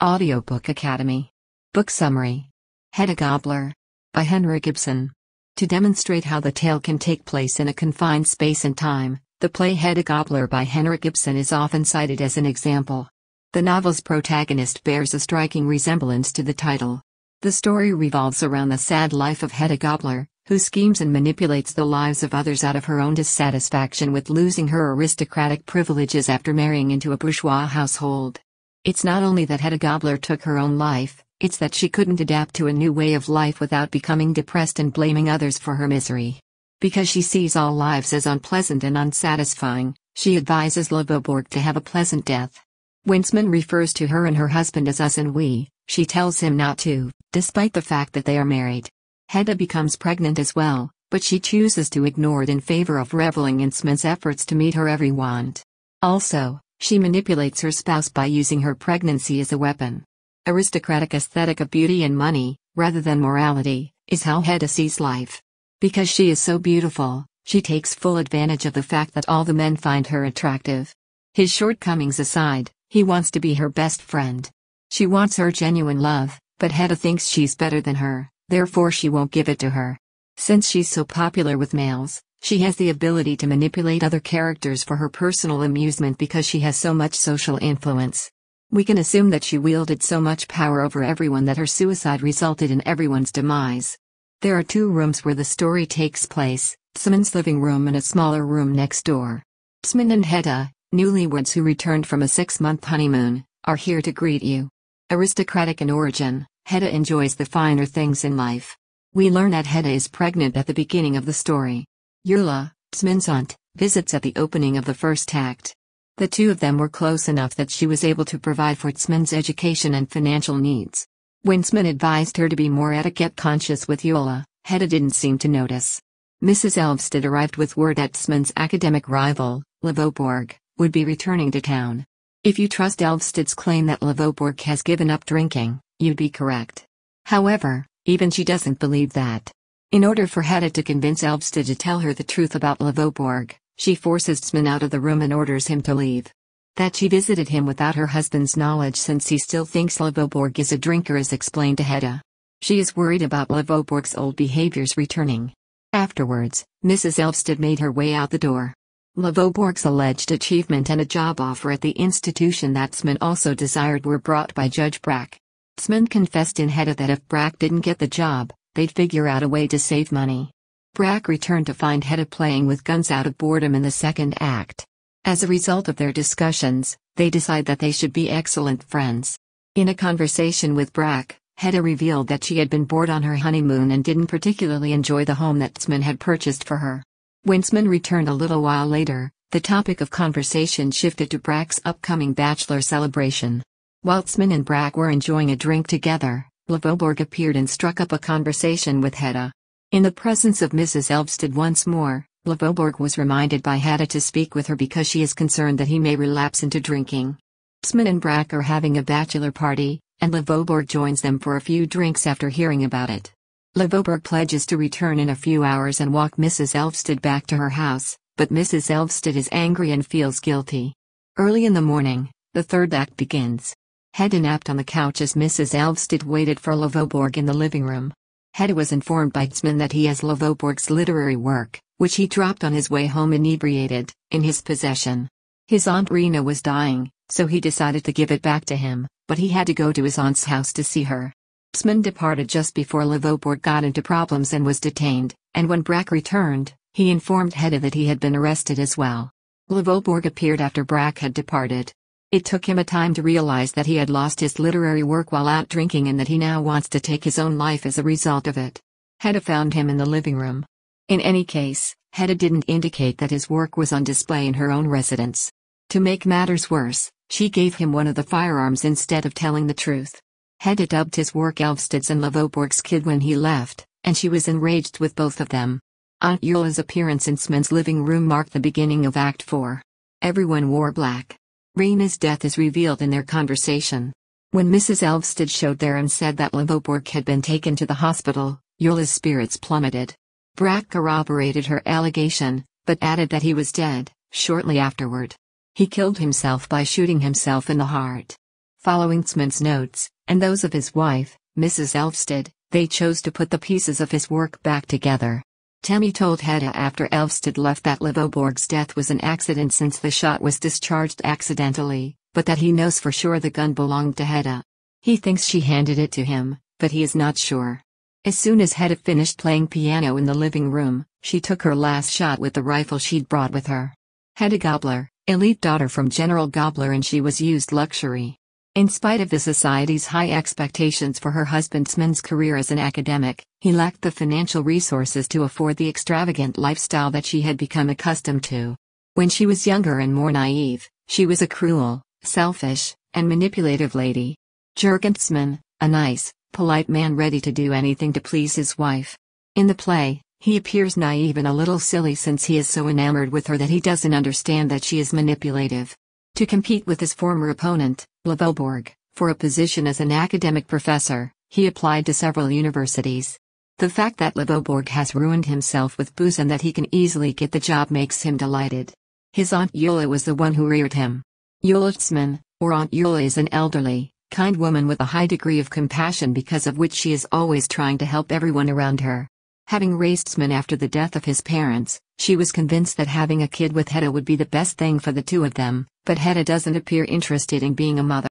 Audiobook Academy. Book Summary. Hedda Gabler. By Henrik Ibsen. To demonstrate how the tale can take place in a confined space and time, the play Hedda Gabler by Henrik Ibsen is often cited as an example. The novel's protagonist bears a striking resemblance to the title. The story revolves around the sad life of Hedda Gabler, who schemes and manipulates the lives of others out of her own dissatisfaction with losing her aristocratic privileges after marrying into a bourgeois household. It's not only that Hedda Gabler took her own life, it's that she couldn't adapt to a new way of life without becoming depressed and blaming others for her misery. Because she sees all lives as unpleasant and unsatisfying, she advises Loveborg to have a pleasant death. When Smin refers to her and her husband as us and we, she tells him not to, despite the fact that they are married. Hedda becomes pregnant as well, but she chooses to ignore it in favor of reveling in Smin's efforts to meet her every want. Also, she manipulates her spouse by using her pregnancy as a weapon. Aristocratic aesthetic of beauty and money, rather than morality, is how Hedda sees life. Because she is so beautiful, she takes full advantage of the fact that all the men find her attractive. His shortcomings aside, he wants to be her best friend. She wants her genuine love, but Hedda thinks she's better than her, therefore she won't give it to her. Since she's so popular with males, she has the ability to manipulate other characters for her personal amusement because she has so much social influence. We can assume that she wielded so much power over everyone that her suicide resulted in everyone's demise. There are two rooms where the story takes place, Smin's living room and a smaller room next door. Smin and Hedda, newlyweds who returned from a 6-month honeymoon, are here to greet you. Aristocratic in origin, Hedda enjoys the finer things in life. We learn that Hedda is pregnant at the beginning of the story. Ulla, Smin's aunt, visits at the opening of the first act. The two of them were close enough that she was able to provide for Smin's education and financial needs. When Smin advised her to be more etiquette-conscious with Ulla, Hedda didn't seem to notice. Mrs. Elvsted arrived with word that Smin's academic rival, Loveborg, would be returning to town. If you trust Elvsted's claim that Loveborg has given up drinking, you'd be correct. However, even she doesn't believe that. In order for Hedda to convince Elvsted to tell her the truth about Loveborg, she forces Smin out of the room and orders him to leave. That she visited him without her husband's knowledge since he still thinks Loveborg is a drinker is explained to Hedda. She is worried about Loveborg's old behaviors returning. Afterwards, Mrs. Elvsted made her way out the door. Loveborg's alleged achievement and a job offer at the institution that Smin also desired were brought by Judge Brack. Smin confessed in Hedda that if Brack didn't get the job, they'd figure out a way to save money. Brack returned to find Hedda playing with guns out of boredom in the second act. As a result of their discussions, they decide that they should be excellent friends. In a conversation with Brack, Hedda revealed that she had been bored on her honeymoon and didn't particularly enjoy the home that Smin had purchased for her. When Smin returned a little while later, the topic of conversation shifted to Brack's upcoming bachelor celebration. While Smin and Brack were enjoying a drink together, Loveborg appeared and struck up a conversation with Hedda. In the presence of Mrs. Elvsted once more, Loveborg was reminded by Hedda to speak with her because she is concerned that he may relapse into drinking. Smin and Brack are having a bachelor party, and Loveborg joins them for a few drinks after hearing about it. Loveborg pledges to return in a few hours and walk Mrs. Elvsted back to her house, but Mrs. Elvsted is angry and feels guilty. Early in the morning, the third act begins. Hedda napped on the couch as Mrs. Elvsted waited for Loveborg in the living room. Hedda was informed by Smin that he has Loveborg's literary work, which he dropped on his way home inebriated, in his possession. His aunt Rena was dying, so he decided to give it back to him, but he had to go to his aunt's house to see her. Smin departed just before Loveborg got into problems and was detained, and when Brack returned, he informed Hedda that he had been arrested as well. Loveborg appeared after Brack had departed. It took him a time to realize that he had lost his literary work while out drinking and that he now wants to take his own life as a result of it. Hedda found him in the living room. In any case, Hedda didn't indicate that his work was on display in her own residence. To make matters worse, she gave him one of the firearms instead of telling the truth. Hedda dubbed his work Elvsted's and Loveborg's kid when he left, and she was enraged with both of them. Aunt Ulla's appearance in Smin's living room marked the beginning of Act 4. Everyone wore black. Rena's death is revealed in their conversation. When Mrs. Elvsted showed there and said that Loveborg had been taken to the hospital, Ulla's spirits plummeted. Brack corroborated her allegation, but added that he was dead, shortly afterward. He killed himself by shooting himself in the heart. Following Smin's notes, and those of his wife, Mrs. Elvsted, they chose to put the pieces of his work back together. Temmie told Hedda after Elvsted left that Levoborg's death was an accident since the shot was discharged accidentally, but that he knows for sure the gun belonged to Hedda. He thinks she handed it to him, but he is not sure. As soon as Hedda finished playing piano in the living room, she took her last shot with the rifle she'd brought with her. Hedda Gabler, elite daughter from General Gabler, and she was used luxury. In spite of the society's high expectations for her husband Smin's career as an academic, he lacked the financial resources to afford the extravagant lifestyle that she had become accustomed to. When she was younger and more naive, she was a cruel, selfish, and manipulative lady. Jürgen Smin, a nice, polite man ready to do anything to please his wife. In the play, he appears naive and a little silly since he is so enamored with her that he doesn't understand that she is manipulative. To compete with his former opponent, Levoborg, for a position as an academic professor, he applied to several universities. The fact that Levoborg has ruined himself with booze and that he can easily get the job makes him delighted. His Aunt Eula was the one who reared him. Eula Smin, or Aunt Eula, is an elderly, kind woman with a high degree of compassion because of which she is always trying to help everyone around her. Having raised Smin after the death of his parents, she was convinced that having a kid with Hedda would be the best thing for the two of them, but Hedda doesn't appear interested in being a mother.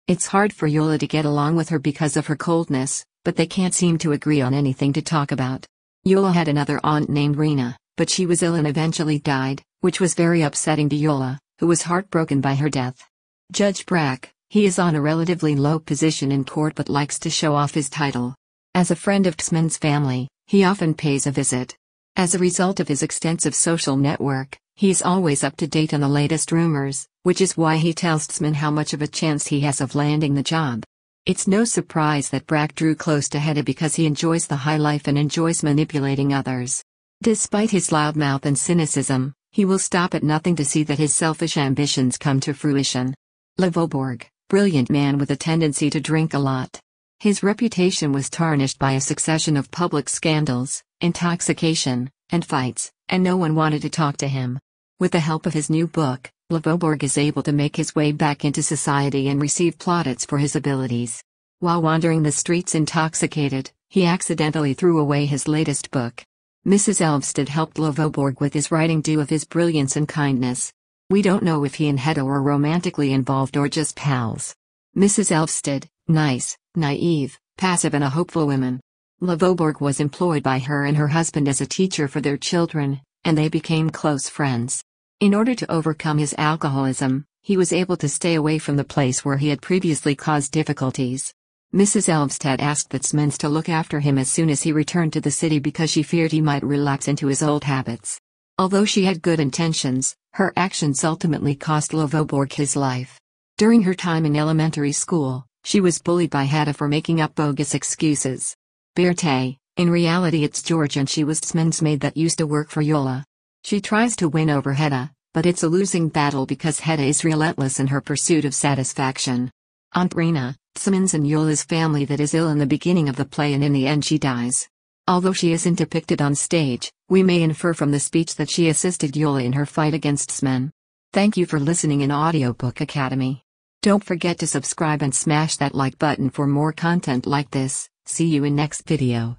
It's hard for Eula to get along with her because of her coldness, but they can't seem to agree on anything to talk about. Eula had another aunt named Rena, but she was ill and eventually died, which was very upsetting to Eula, who was heartbroken by her death. Judge Brack, he is on a relatively low position in court but likes to show off his title. As a friend of Smin's family, he often pays a visit. As a result of his extensive social network, he's always up to date on the latest rumors, which is why he tells Smin how much of a chance he has of landing the job. It's no surprise that Brack drew close to Hedda because he enjoys the high life and enjoys manipulating others. Despite his loudmouth and cynicism, he will stop at nothing to see that his selfish ambitions come to fruition. Levoborg, brilliant man with a tendency to drink a lot. His reputation was tarnished by a succession of public scandals, intoxication, and fights, and no one wanted to talk to him. With the help of his new book, Levoborg is able to make his way back into society and receive plaudits for his abilities. While wandering the streets intoxicated, he accidentally threw away his latest book. Mrs. Elvsted helped Levoborg with his writing due of his brilliance and kindness. We don't know if he and Hedda were romantically involved or just pals. Mrs. Elvsted, nice, naive, passive and a hopeful woman. Levoborg was employed by her and her husband as a teacher for their children, and they became close friends. In order to overcome his alcoholism, he was able to stay away from the place where he had previously caused difficulties. Mrs. Elvsted asked the Smins to look after him as soon as he returned to the city because she feared he might relapse into his old habits. Although she had good intentions, her actions ultimately cost Levoborg his life. During her time in elementary school, she was bullied by Hedda for making up bogus excuses. Berthe, in reality it's George and she was Smin's maid that used to work for Eula. She tries to win over Hedda, but it's a losing battle because Hedda is relentless in her pursuit of satisfaction. Aunt Rena, Smin's and Eula's family that is ill in the beginning of the play and in the end she dies. Although she isn't depicted on stage, we may infer from the speech that she assisted Eula in her fight against Smin. Thank you for listening in Audiobook Academy. Don't forget to subscribe and smash that like button for more content like this. See you in next video.